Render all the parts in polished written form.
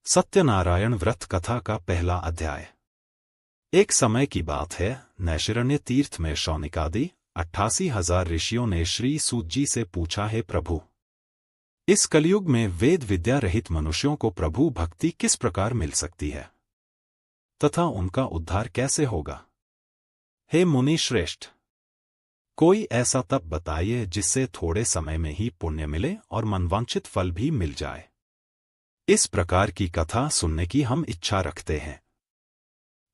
सत्यनारायण व्रत कथा का पहला अध्याय। एक समय की बात है, नैशिरण्य तीर्थ में शौनिकादि 88,000 ऋषियों ने श्री सूत जी से पूछा, है प्रभु, इस कलयुग में वेद विद्या रहित मनुष्यों को प्रभु भक्ति किस प्रकार मिल सकती है तथा उनका उद्धार कैसे होगा? हे मुनि श्रेष्ठ, कोई ऐसा तप बताइए जिससे थोड़े समय में ही पुण्य मिले और मनवांछित फल भी मिल जाए। इस प्रकार की कथा सुनने की हम इच्छा रखते हैं।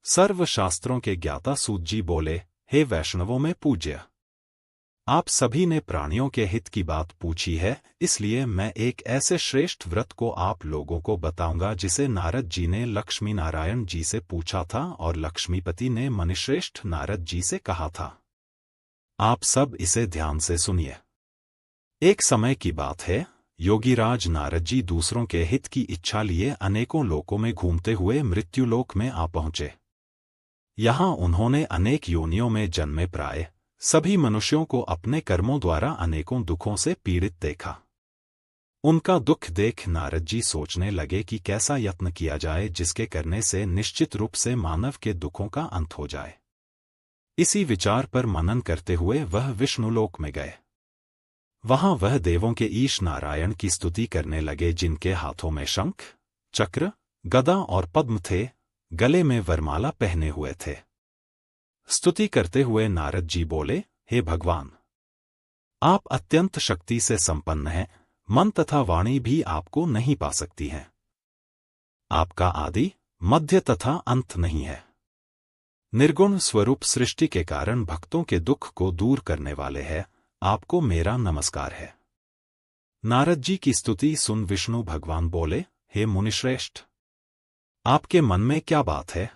सर्व शास्त्रों के ज्ञाता सूत जी बोले, हे वैष्णवों में पूज्य, आप सभी ने प्राणियों के हित की बात पूछी है, इसलिए मैं एक ऐसे श्रेष्ठ व्रत को आप लोगों को बताऊंगा जिसे नारद जी ने लक्ष्मी नारायण जी से पूछा था और लक्ष्मीपति ने मुनिश्रेष्ठ नारद जी से कहा था। आप सब इसे ध्यान से सुनिए। एक समय की बात है, योगीराज नारद जी दूसरों के हित की इच्छा लिए अनेकों लोकों में घूमते हुए मृत्युलोक में आ पहुंचे। यहां उन्होंने अनेक योनियों में जन्मे प्राय सभी मनुष्यों को अपने कर्मों द्वारा अनेकों दुखों से पीड़ित देखा। उनका दुख देख नारद जी सोचने लगे कि कैसा यत्न किया जाए जिसके करने से निश्चित रूप से मानव के दुखों का अंत हो जाए। इसी विचार पर मनन करते हुए वह विष्णुलोक में गए। वहां वह देवों के ईश नारायण की स्तुति करने लगे, जिनके हाथों में शंख, चक्र, गदा और पद्म थे, गले में वरमाला पहने हुए थे। स्तुति करते हुए नारद जी बोले, हे भगवान, आप अत्यंत शक्ति से संपन्न हैं, मन तथा वाणी भी आपको नहीं पा सकती हैं। आपका आदि, मध्य तथा अंत नहीं है। निर्गुण स्वरूप सृष्टि के कारण भक्तों के दुख को दूर करने वाले हैं, आपको मेरा नमस्कार है। नारद जी की स्तुति सुन विष्णु भगवान बोले, हे मुनिश्रेष्ठ, आपके मन में क्या बात है?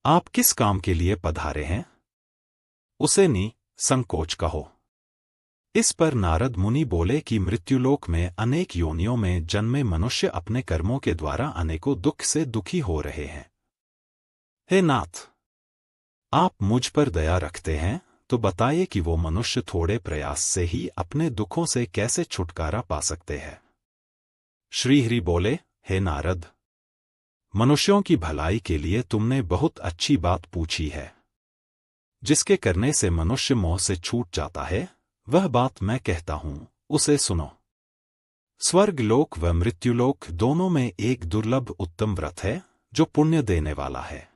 आप किस काम के लिए पधारे हैं? उसे संकोच कहो। इस पर नारद मुनि बोले कि मृत्युलोक में अनेक योनियों में जन्मे मनुष्य अपने कर्मों के द्वारा अनेकों दुख से दुखी हो रहे हैं। हे नाथ, आप मुझ पर दया रखते हैं तो बताइए कि वो मनुष्य थोड़े प्रयास से ही अपने दुखों से कैसे छुटकारा पा सकते हैं। श्रीहरि बोले, हे नारद, मनुष्यों की भलाई के लिए तुमने बहुत अच्छी बात पूछी है। जिसके करने से मनुष्य मोह से छूट जाता है, वह बात मैं कहता हूं, उसे सुनो। स्वर्ग लोक व मृत्युलोक दोनों में एक दुर्लभ उत्तम व्रत है जो पुण्य देने वाला है।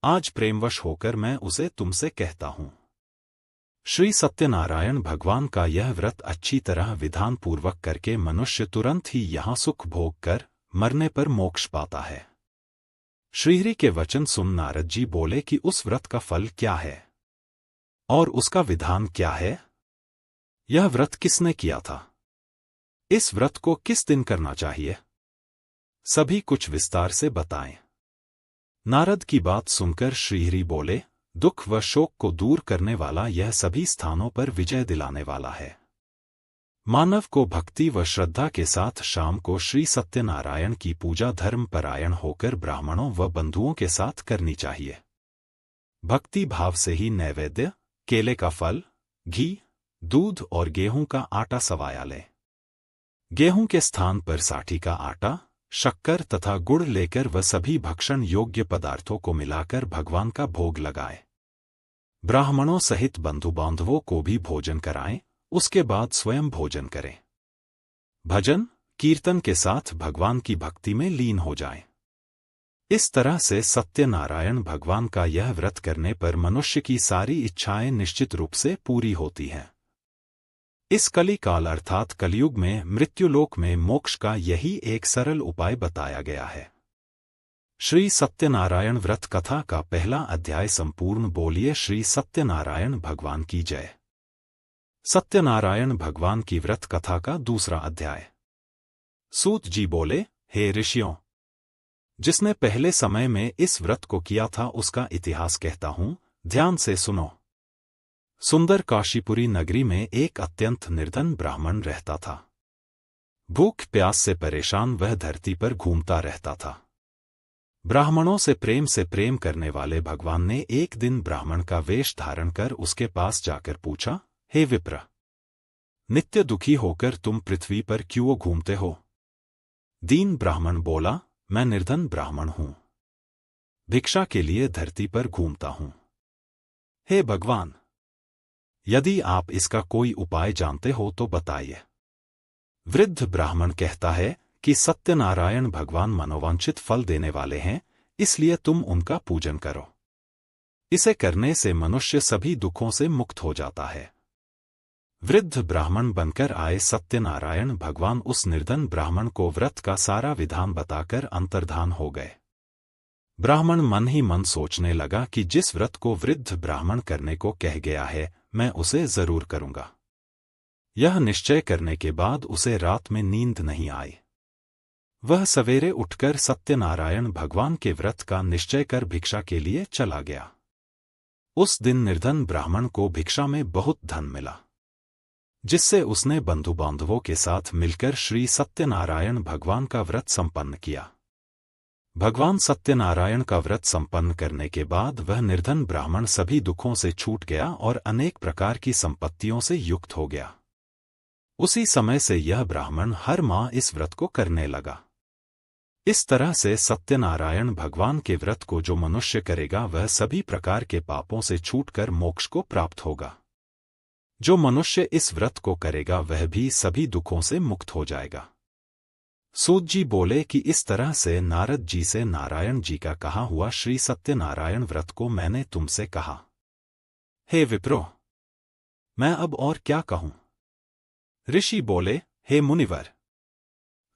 आज प्रेमवश होकर मैं उसे तुमसे कहता हूं। श्री सत्यनारायण भगवान का यह व्रत अच्छी तरह विधान पूर्वक करके मनुष्य तुरंत ही यहां सुख भोग कर मरने पर मोक्ष पाता है। श्रीहरि के वचन सुन नारद जी बोले कि उस व्रत का फल क्या है और उसका विधान क्या है? यह व्रत किसने किया था? इस व्रत को किस दिन करना चाहिए? सभी कुछ विस्तार से बताएं। नारद की बात सुनकर श्रीहरि बोले, दुख व शोक को दूर करने वाला यह सभी स्थानों पर विजय दिलाने वाला है। मानव को भक्ति व श्रद्धा के साथ शाम को श्री सत्यनारायण की पूजा धर्मपरायण होकर ब्राह्मणों व बंधुओं के साथ करनी चाहिए। भक्ति भाव से ही नैवेद्य, केले का फल, घी, दूध और गेहूं का आटा सवाया लें। गेहूं के स्थान पर साठी का आटा, शक्कर तथा गुड़ लेकर वह सभी भक्षण योग्य पदार्थों को मिलाकर भगवान का भोग लगाए। ब्राह्मणों सहित बंधु बांधवों को भी भोजन कराएं, उसके बाद स्वयं भोजन करें। भजन कीर्तन के साथ भगवान की भक्ति में लीन हो जाएं। इस तरह से सत्यनारायण भगवान का यह व्रत करने पर मनुष्य की सारी इच्छाएं निश्चित रूप से पूरी होती हैं। इस कली काल अर्थात कलयुग में मृत्युलोक में मोक्ष का यही एक सरल उपाय बताया गया है। श्री सत्यनारायण व्रत कथा का पहला अध्याय संपूर्ण। बोलिए श्री सत्यनारायण भगवान की जय। सत्यनारायण भगवान की व्रत कथा का दूसरा अध्याय। सूत जी बोले, हे ऋषियों, जिसने पहले समय में इस व्रत को किया था उसका इतिहास कहता हूं, ध्यान से सुनो। सुंदर काशीपुरी नगरी में एक अत्यंत निर्धन ब्राह्मण रहता था। भूख प्यास से परेशान वह धरती पर घूमता रहता था। ब्राह्मणों से प्रेम करने वाले भगवान ने एक दिन ब्राह्मण का वेश धारण कर उसके पास जाकर पूछा, हे विप्र, नित्य दुखी होकर तुम पृथ्वी पर क्यों घूमते हो? दीन ब्राह्मण बोला, मैं निर्धन ब्राह्मण हूं, भिक्षा के लिए धरती पर घूमता हूं। हे भगवान, यदि आप इसका कोई उपाय जानते हो तो बताइए। वृद्ध ब्राह्मण कहता है कि सत्यनारायण भगवान मनोवांछित फल देने वाले हैं, इसलिए तुम उनका पूजन करो। इसे करने से मनुष्य सभी दुखों से मुक्त हो जाता है। वृद्ध ब्राह्मण बनकर आए सत्यनारायण भगवान उस निर्धन ब्राह्मण को व्रत का सारा विधान बताकर अंतर्धान हो गए। ब्राह्मण मन ही मन सोचने लगा कि जिस व्रत को वृद्ध ब्राह्मण करने को कह गया है, मैं उसे जरूर करूंगा। यह निश्चय करने के बाद उसे रात में नींद नहीं आई। वह सवेरे उठकर सत्यनारायण भगवान के व्रत का निश्चय कर भिक्षा के लिए चला गया। उस दिन निर्धन ब्राह्मण को भिक्षा में बहुत धन मिला, जिससे उसने बंधु बांधवों के साथ मिलकर श्री सत्यनारायण भगवान का व्रत संपन्न किया। भगवान सत्यनारायण का व्रत संपन्न करने के बाद वह निर्धन ब्राह्मण सभी दुखों से छूट गया और अनेक प्रकार की संपत्तियों से युक्त हो गया। उसी समय से यह ब्राह्मण हर माह इस व्रत को करने लगा। इस तरह से सत्यनारायण भगवान के व्रत को जो मनुष्य करेगा वह सभी प्रकार के पापों से छूटकर मोक्ष को प्राप्त होगा। जो मनुष्य इस व्रत को करेगा वह भी सभी दुखों से मुक्त हो जाएगा। सूत जी बोले कि इस तरह से नारद जी से नारायण जी का कहा हुआ श्री सत्यनारायण व्रत को मैंने तुमसे कहा। हे विप्रो, मैं अब और क्या कहूं? ऋषि बोले, हे मुनिवर,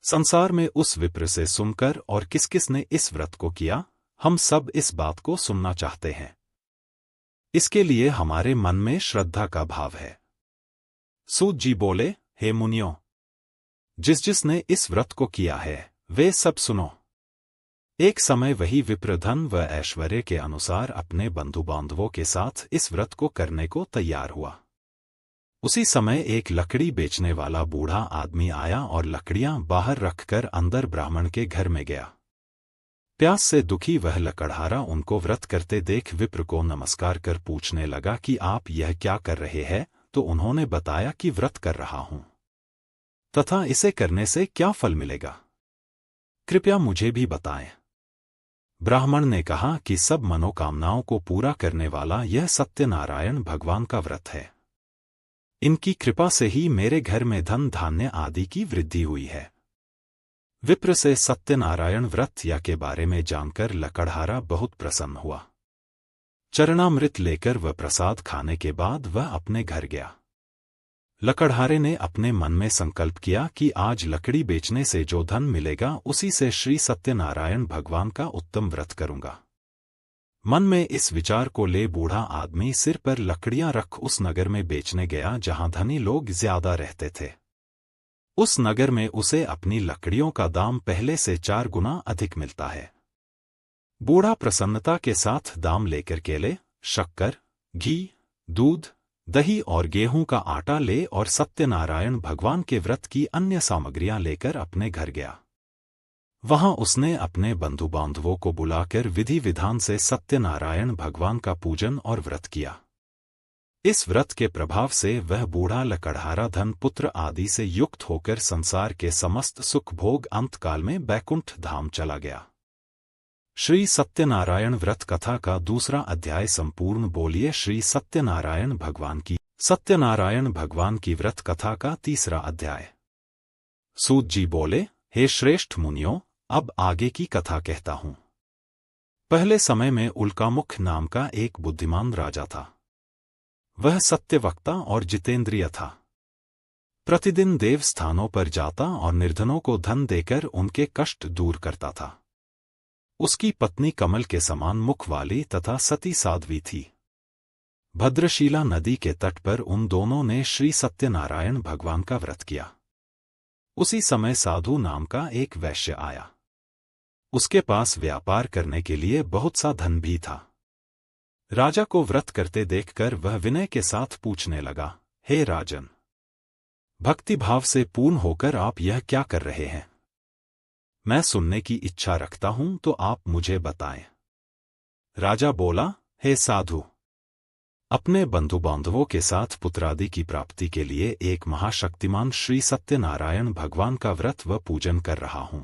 संसार में उस विप्र से सुनकर और किस किस ने इस व्रत को किया, हम सब इस बात को सुनना चाहते हैं। इसके लिए हमारे मन में श्रद्धा का भाव है। सूत जी बोले, हे मुनियों, जिसने इस व्रत को किया है वे सब सुनो। एक समय वही विप्र धन व ऐश्वर्य के अनुसार अपने बंधु बांधवों के साथ इस व्रत को करने को तैयार हुआ। उसी समय एक लकड़ी बेचने वाला बूढ़ा आदमी आया और लकड़ियां बाहर रखकर अंदर ब्राह्मण के घर में गया। प्यास से दुखी वह लकड़हारा उनको व्रत करते देख विप्र को नमस्कार कर पूछने लगा कि आप यह क्या कर रहे हैं, तो उन्होंने बताया कि व्रत कर रहा हूं तथा इसे करने से क्या फल मिलेगा, कृपया मुझे भी बताएं। ब्राह्मण ने कहा कि सब मनोकामनाओं को पूरा करने वाला यह सत्यनारायण भगवान का व्रत है। इनकी कृपा से ही मेरे घर में धन धान्य आदि की वृद्धि हुई है। विप्र से सत्यनारायण व्रत या के बारे में जानकर लकड़हारा बहुत प्रसन्न हुआ। चरणामृत लेकर वह प्रसाद खाने के बाद वह अपने घर गया। लकड़हारे ने अपने मन में संकल्प किया कि आज लकड़ी बेचने से जो धन मिलेगा उसी से श्री सत्यनारायण भगवान का उत्तम व्रत करूंगा। मन में इस विचार को ले बूढ़ा आदमी सिर पर लकड़ियां रख उस नगर में बेचने गया जहां धनी लोग ज्यादा रहते थे। उस नगर में उसे अपनी लकड़ियों का दाम पहले से 4 गुना अधिक मिलता है। बूढ़ा प्रसन्नता के साथ दाम लेकर केले, शक्कर, घी, दूध, दही और गेहूं का आटा ले और सत्यनारायण भगवान के व्रत की अन्य सामग्रियां लेकर अपने घर गया। वहां उसने अपने बंधु बांधवों को बुलाकर विधि विधान से सत्यनारायण भगवान का पूजन और व्रत किया। इस व्रत के प्रभाव से वह बूढ़ा लकड़हारा धन पुत्र आदि से युक्त होकर संसार के समस्त सुख भोग अंतकाल में बैकुंठ धाम चला गया। श्री सत्यनारायण व्रत कथा का दूसरा अध्याय संपूर्ण बोलिए श्री सत्यनारायण भगवान की। सत्यनारायण भगवान की व्रत कथा का तीसरा अध्याय। सूत जी बोले, हे श्रेष्ठ मुनियों, अब आगे की कथा कहता हूं। पहले समय में उल्कामुख नाम का एक बुद्धिमान राजा था। वह सत्यवक्ता और जितेंद्रिय था। प्रतिदिन देव स्थानों पर जाता और निर्धनों को धन देकर उनके कष्ट दूर करता था। उसकी पत्नी कमल के समान मुख वाली तथा सती साध्वी थी। भद्रशीला नदी के तट पर उन दोनों ने श्री सत्यनारायण भगवान का व्रत किया। उसी समय साधु नाम का एक वैश्य आया। उसके पास व्यापार करने के लिए बहुत सा धन भी था। राजा को व्रत करते देखकर वह विनय के साथ पूछने लगा, हे राजन, भक्तिभाव से पूर्ण होकर आप यह क्या कर रहे हैं? मैं सुनने की इच्छा रखता हूं तो आप मुझे बताएं। राजा बोला, हे साधु, अपने बंधु बांधवों के साथ पुत्रादि की प्राप्ति के लिए एक महाशक्तिमान श्री सत्यनारायण भगवान का व्रत व पूजन कर रहा हूं।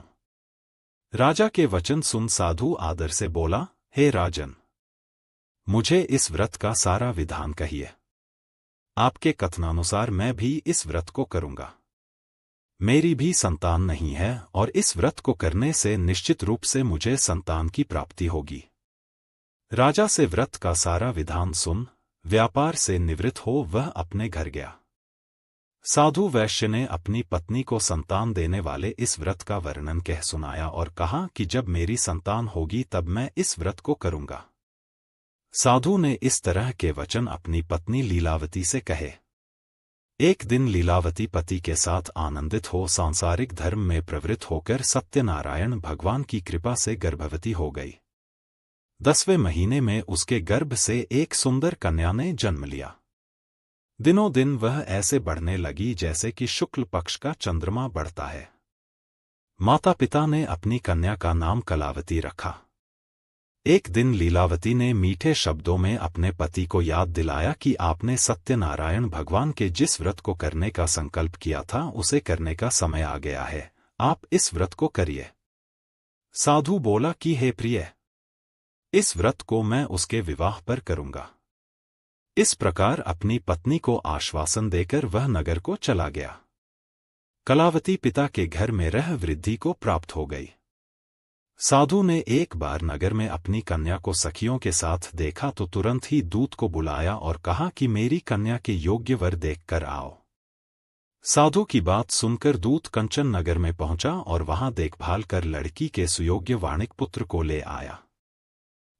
राजा के वचन सुन साधु आदर से बोला, हे राजन, मुझे इस व्रत का सारा विधान कहिए। आपके कथनानुसार मैं भी इस व्रत को करूंगा। मेरी भी संतान नहीं है और इस व्रत को करने से निश्चित रूप से मुझे संतान की प्राप्ति होगी। राजा से व्रत का सारा विधान सुन व्यापार से निवृत्त हो वह अपने घर गया। साधु वैश्य ने अपनी पत्नी को संतान देने वाले इस व्रत का वर्णन कह सुनाया और कहा कि जब मेरी संतान होगी तब मैं इस व्रत को करूंगा। साधु ने इस तरह के वचन अपनी पत्नी लीलावती से कहे। एक दिन लीलावती पति के साथ आनंदित हो सांसारिक धर्म में प्रवृत्त होकर सत्यनारायण भगवान की कृपा से गर्भवती हो गई। 10वें महीने में उसके गर्भ से एक सुंदर कन्या ने जन्म लिया। दिनों दिन वह ऐसे बढ़ने लगी जैसे कि शुक्ल पक्ष का चंद्रमा बढ़ता है। माता पिता ने अपनी कन्या का नाम कलावती रखा। एक दिन लीलावती ने मीठे शब्दों में अपने पति को याद दिलाया कि आपने सत्यनारायण भगवान के जिस व्रत को करने का संकल्प किया था उसे करने का समय आ गया है, आप इस व्रत को करिए। साधु बोला कि हे प्रिय, इस व्रत को मैं उसके विवाह पर करूंगा। इस प्रकार अपनी पत्नी को आश्वासन देकर वह नगर को चला गया। कलावती पिता के घर में रह वृद्धि को प्राप्त हो गई। साधु ने एक बार नगर में अपनी कन्या को सखियों के साथ देखा तो तुरंत ही दूत को बुलाया और कहा कि मेरी कन्या के योग्य वर देखकर आओ। साधु की बात सुनकर दूत कंचन नगर में पहुंचा और वहां देखभाल कर लड़की के सुयोग्य वाणिक पुत्र को ले आया।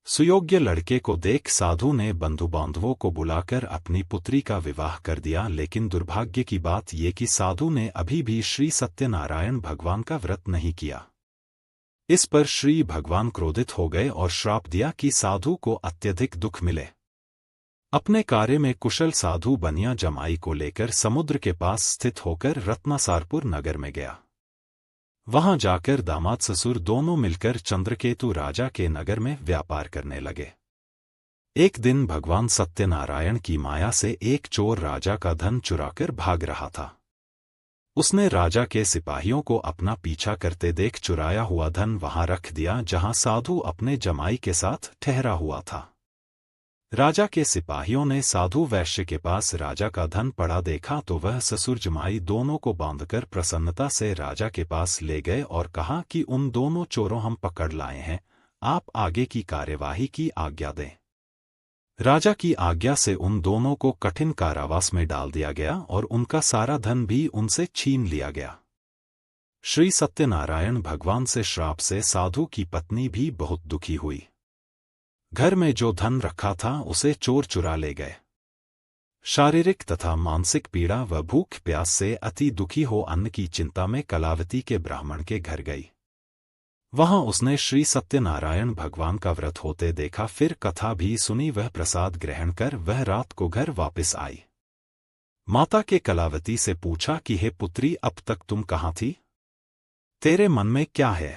सुयोग्य लड़के को देख साधु ने बंधु बांधवों को बुलाकर अपनी पुत्री का विवाह कर दिया, लेकिन दुर्भाग्य की बात ये कि साधु ने अभी भी श्री सत्यनारायण भगवान का व्रत नहीं किया। इस पर श्री भगवान क्रोधित हो गए और श्राप दिया कि साधु को अत्यधिक दुख मिले। अपने कार्य में कुशल साधु बनिया जमाई को लेकर समुद्र के पास स्थित होकर रत्नासारपुर नगर में गया। वहां जाकर दामाद ससुर दोनों मिलकर चंद्रकेतु राजा के नगर में व्यापार करने लगे। एक दिन भगवान सत्यनारायण की माया से एक चोर राजा का धन चुराकर भाग रहा था। उसने राजा के सिपाहियों को अपना पीछा करते देख चुराया हुआ धन वहां रख दिया जहां साधु अपने जमाई के साथ ठहरा हुआ था। राजा के सिपाहियों ने साधु वैश्य के पास राजा का धन पड़ा देखा तो वह ससुर जमाई दोनों को बांधकर प्रसन्नता से राजा के पास ले गए और कहा कि उन दोनों चोरों हम पकड़ लाए हैं, आप आगे की कार्यवाही की आज्ञा दें। राजा की आज्ञा से उन दोनों को कठिन कारावास में डाल दिया गया और उनका सारा धन भी उनसे छीन लिया गया। श्री सत्यनारायण भगवान से श्राप से साधु की पत्नी भी बहुत दुखी हुई। घर में जो धन रखा था उसे चोर चुरा ले गए। शारीरिक तथा मानसिक पीड़ा व भूख प्यास से अति दुखी हो अन्न की चिंता में कलावती के ब्राह्मण के घर गई। वहां उसने श्री सत्यनारायण भगवान का व्रत होते देखा, फिर कथा भी सुनी। वह प्रसाद ग्रहण कर वह रात को घर वापस आई। माता के कलावती से पूछा कि हे पुत्री, अब तक तुम कहाँ थी? तेरे मन में क्या है?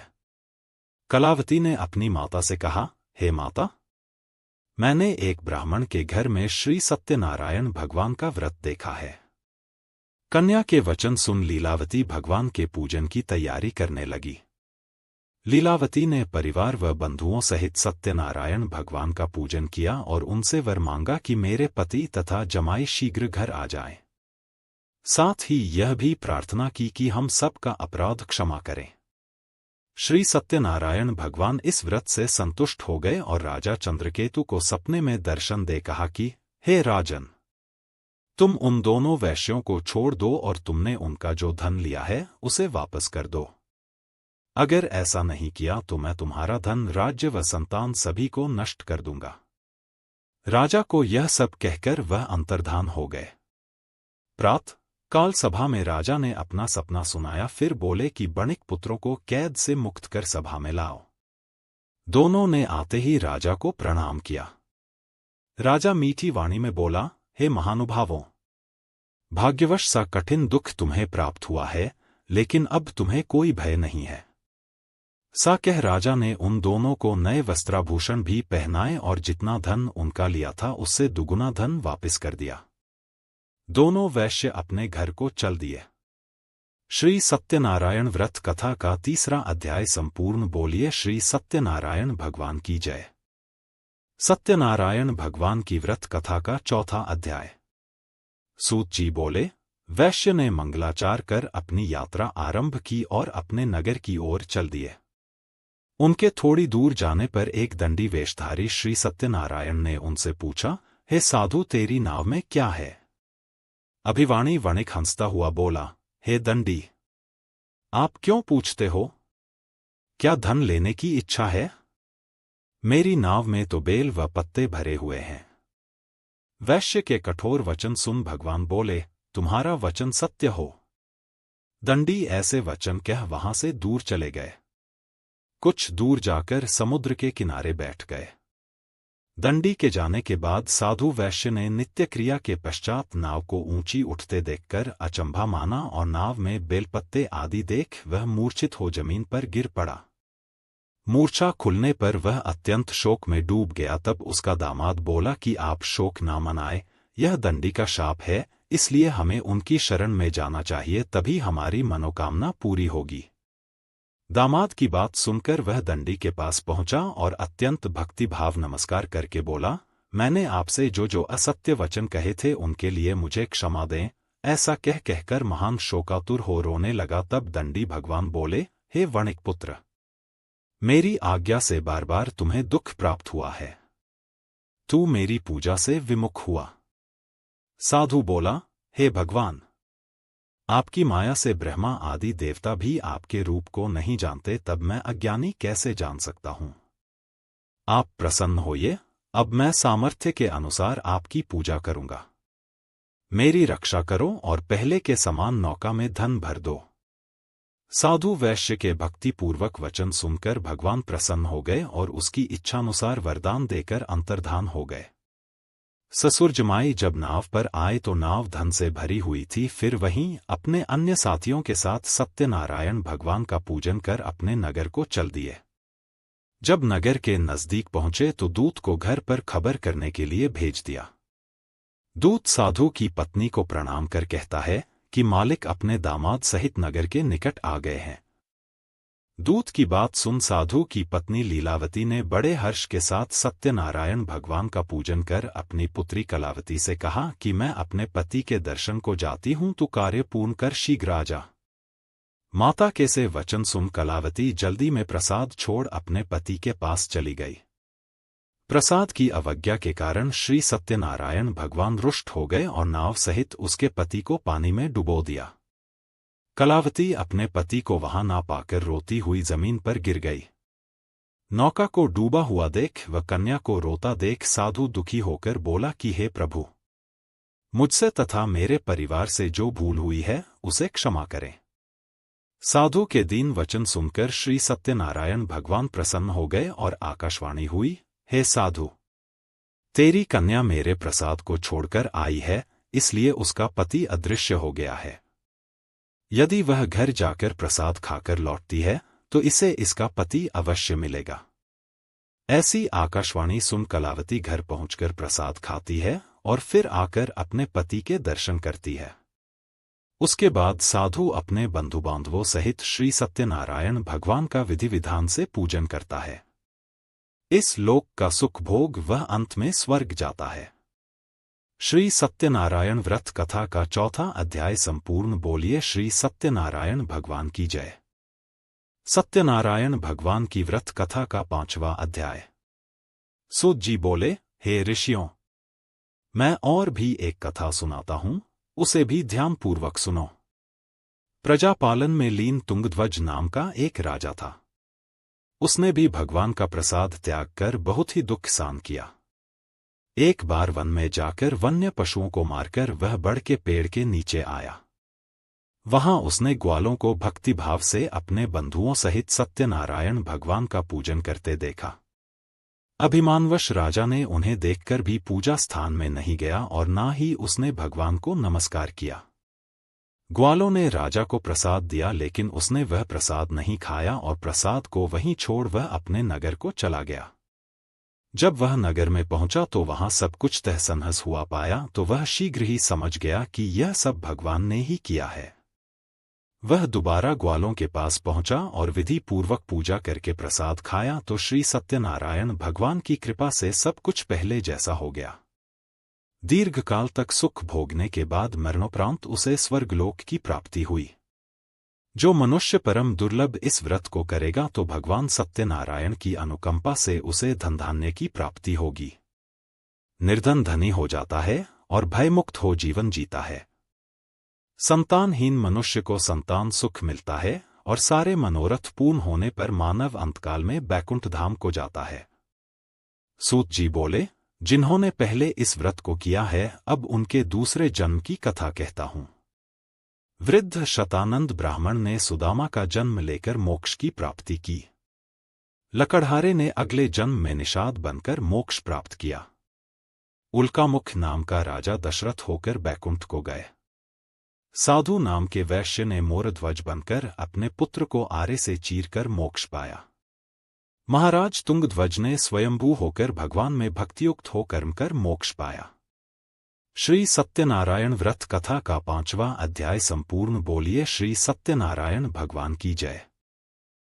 कलावती ने अपनी माता से कहा, हे माता, मैंने एक ब्राह्मण के घर में श्री सत्यनारायण भगवान का व्रत देखा है। कन्या के वचन सुन लीलावती भगवान के पूजन की तैयारी करने लगी। लीलावती ने परिवार व बंधुओं सहित सत्यनारायण भगवान का पूजन किया और उनसे वर मांगा कि मेरे पति तथा जमाई शीघ्र घर आ जाएं। साथ ही यह भी प्रार्थना की कि हम सब का अपराध क्षमा करें। श्री सत्यनारायण भगवान इस व्रत से संतुष्ट हो गए और राजा चंद्रकेतु को सपने में दर्शन दे कहा कि हे राजन, तुम उन दोनों वैश्यों को छोड़ दो और तुमने उनका जो धन लिया है उसे वापस कर दो। अगर ऐसा नहीं किया तो मैं तुम्हारा धन, राज्य व संतान सभी को नष्ट कर दूंगा। राजा को यह सब कहकर वह अंतर्धान हो गए। प्रातः काल सभा में राजा ने अपना सपना सुनाया, फिर बोले कि बणिक पुत्रों को कैद से मुक्त कर सभा में लाओ। दोनों ने आते ही राजा को प्रणाम किया। राजा मीठी वाणी में बोला, हे महानुभावों, भाग्यवश सा कठिन दुख तुम्हें प्राप्त हुआ है, लेकिन अब तुम्हें कोई भय नहीं है। सा कह राजा ने उन दोनों को नए वस्त्राभूषण भी पहनाए और जितना धन उनका लिया था उससे दुगुना धन वापस कर दिया। दोनों वैश्य अपने घर को चल दिए। श्री सत्यनारायण व्रत कथा का 3रा अध्याय संपूर्ण। बोलिए श्री सत्यनारायण भगवान की जय। सत्यनारायण भगवान की व्रत कथा का 4था अध्याय। सूत जी बोले, वैश्य ने मंगलाचार कर अपनी यात्रा आरंभ की और अपने नगर की ओर चल दिए। उनके थोड़ी दूर जाने पर एक दंडी वेशधारी श्री सत्यनारायण ने उनसे पूछा, हे साधु, तेरी नाव में क्या है? अभिवाणी वणिक हंसता हुआ बोला, हे दंडी, आप क्यों पूछते हो? क्या धन लेने की इच्छा है? मेरी नाव में तो बेल व पत्ते भरे हुए हैं। वैश्य के कठोर वचन सुन भगवान बोले, तुम्हारा वचन सत्य हो। दंडी ऐसे वचन कह वहां से दूर चले गए। कुछ दूर जाकर समुद्र के किनारे बैठ गए। दंडी के जाने के बाद साधु वैश्य ने नित्य क्रिया के पश्चात नाव को ऊंची उठते देखकर अचंभा माना और नाव में बेलपत्ते आदि देख वह मूर्छित हो जमीन पर गिर पड़ा। मूर्छा खुलने पर वह अत्यंत शोक में डूब गया। तब उसका दामाद बोला कि आप शोक ना मनाए, यह दंडी का शाप है, इसलिए हमें उनकी शरण में जाना चाहिए, तभी हमारी मनोकामना पूरी होगी। दामाद की बात सुनकर वह दंडी के पास पहुंचा और अत्यंत भक्तिभाव नमस्कार करके बोला, मैंने आपसे जो असत्य वचन कहे थे उनके लिए मुझे क्षमा दें। ऐसा कहकर महान शोकातुर हो रोने लगा। तब दंडी भगवान बोले, हे वणिक पुत्र, मेरी आज्ञा से बार बार तुम्हें दुख प्राप्त हुआ है। तू मेरी पूजा से विमुख हुआ। साधु बोला, हे भगवान, आपकी माया से ब्रह्मा आदि देवता भी आपके रूप को नहीं जानते, तब मैं अज्ञानी कैसे जान सकता हूं? आप प्रसन्न होइए, अब मैं सामर्थ्य के अनुसार आपकी पूजा करूंगा। मेरी रक्षा करो और पहले के समान नौका में धन भर दो। साधु वैश्य के भक्तिपूर्वक वचन सुनकर भगवान प्रसन्न हो गए और उसकी इच्छानुसार वरदान देकर अंतर्धान हो गए। ससुर जमाई जब नाव पर आए तो नाव धन से भरी हुई थी। फिर वहीं अपने अन्य साथियों के साथ सत्यनारायण भगवान का पूजन कर अपने नगर को चल दिए। जब नगर के नजदीक पहुंचे तो दूत को घर पर खबर करने के लिए भेज दिया। दूत साधु की पत्नी को प्रणाम कर कहता है कि मालिक अपने दामाद सहित नगर के निकट आ गए हैं। दूत की बात सुन साधु की पत्नी लीलावती ने बड़े हर्ष के साथ सत्यनारायण भगवान का पूजन कर अपनी पुत्री कलावती से कहा कि मैं अपने पति के दर्शन को जाती हूं, तू कार्य पूर्ण कर शीघ्र आ जा। माता के से वचन सुन कलावती जल्दी में प्रसाद छोड़ अपने पति के पास चली गई। प्रसाद की अवज्ञा के कारण श्री सत्यनारायण भगवान रुष्ट हो गए और नाव सहित उसके पति को पानी में डुबो दिया। कलावती अपने पति को वहां ना पाकर रोती हुई जमीन पर गिर गई। नौका को डूबा हुआ देख व कन्या को रोता देख साधु दुखी होकर बोला कि हे प्रभु, मुझसे तथा मेरे परिवार से जो भूल हुई है उसे क्षमा करें। साधु के दीन वचन सुनकर श्री सत्यनारायण भगवान प्रसन्न हो गए और आकाशवाणी हुई, हे साधु, तेरी कन्या मेरे प्रसाद को छोड़कर आई है, इसलिए उसका पति अदृश्य हो गया है। यदि वह घर जाकर प्रसाद खाकर लौटती है तो इसे इसका पति अवश्य मिलेगा। ऐसी आकाशवाणी सुन कलावती घर पहुंचकर प्रसाद खाती है और फिर आकर अपने पति के दर्शन करती है। उसके बाद साधु अपने बंधु बांधवों सहित श्री सत्यनारायण भगवान का विधि विधान से पूजन करता है। इस लोक का सुख भोग वह अंत में स्वर्ग जाता है। श्री सत्यनारायण व्रत कथा का 4था अध्याय संपूर्ण। बोलिए श्री सत्यनारायण भगवान की जय। सत्यनारायण भगवान की व्रत कथा का 5वां अध्याय। सूत जी बोले, हे ऋषियों, मैं और भी एक कथा सुनाता हूं, उसे भी ध्यानपूर्वक सुनो। प्रजापालन में लीन तुंगध्वज नाम का एक राजा था। उसने भी भगवान का प्रसाद त्याग कर बहुत ही दुख सहन किया। एक बार वन में जाकर वन्य पशुओं को मारकर वह बड़ के पेड़ के नीचे आया। वहां उसने ग्वालों को भक्तिभाव से अपने बंधुओं सहित सत्यनारायण भगवान का पूजन करते देखा। अभिमानवश राजा ने उन्हें देखकर भी पूजा स्थान में नहीं गया और ना ही उसने भगवान को नमस्कार किया। ग्वालों ने राजा को प्रसाद दिया, लेकिन उसने वह प्रसाद नहीं खाया और प्रसाद को वहीं छोड़ वह अपने नगर को चला गया। जब वह नगर में पहुंचा तो वहां सब कुछ तहस-नहस हुआ पाया तो वह शीघ्र ही समझ गया कि यह सब भगवान ने ही किया है। वह दोबारा ग्वालों के पास पहुंचा और विधि पूर्वक पूजा करके प्रसाद खाया तो श्री सत्यनारायण भगवान की कृपा से सब कुछ पहले जैसा हो गया। दीर्घकाल तक सुख भोगने के बाद मरणोपरांत उसे स्वर्गलोक की प्राप्ति हुई। जो मनुष्य परम दुर्लभ इस व्रत को करेगा तो भगवान सत्यनारायण की अनुकंपा से उसे धनधान्य की प्राप्ति होगी। निर्धन धनी हो जाता है और भयमुक्त हो जीवन जीता है। संतानहीन मनुष्य को संतान सुख मिलता है और सारे मनोरथ पूर्ण होने पर मानव अंतकाल में बैकुंठ धाम को जाता है। सूत जी बोले, जिन्होंने पहले इस व्रत को किया है अब उनके दूसरे जन्म की कथा कहता हूं। वृद्ध शतानंद ब्राह्मण ने सुदामा का जन्म लेकर मोक्ष की प्राप्ति की। लकड़हारे ने अगले जन्म में निषाद बनकर मोक्ष प्राप्त किया। उल्कामुख नाम का राजा दशरथ होकर बैकुंठ को गए। साधु नाम के वैश्य ने मोरध्वज बनकर अपने पुत्र को आरे से चीरकर मोक्ष पाया। महाराज तुंगध्वज ने स्वयंभू होकर भगवान में भक्तियुक्त हो कर्म कर मोक्ष पाया। श्री सत्यनारायण व्रत कथा का 5वां अध्याय संपूर्ण। बोलिए श्री सत्यनारायण भगवान की जय।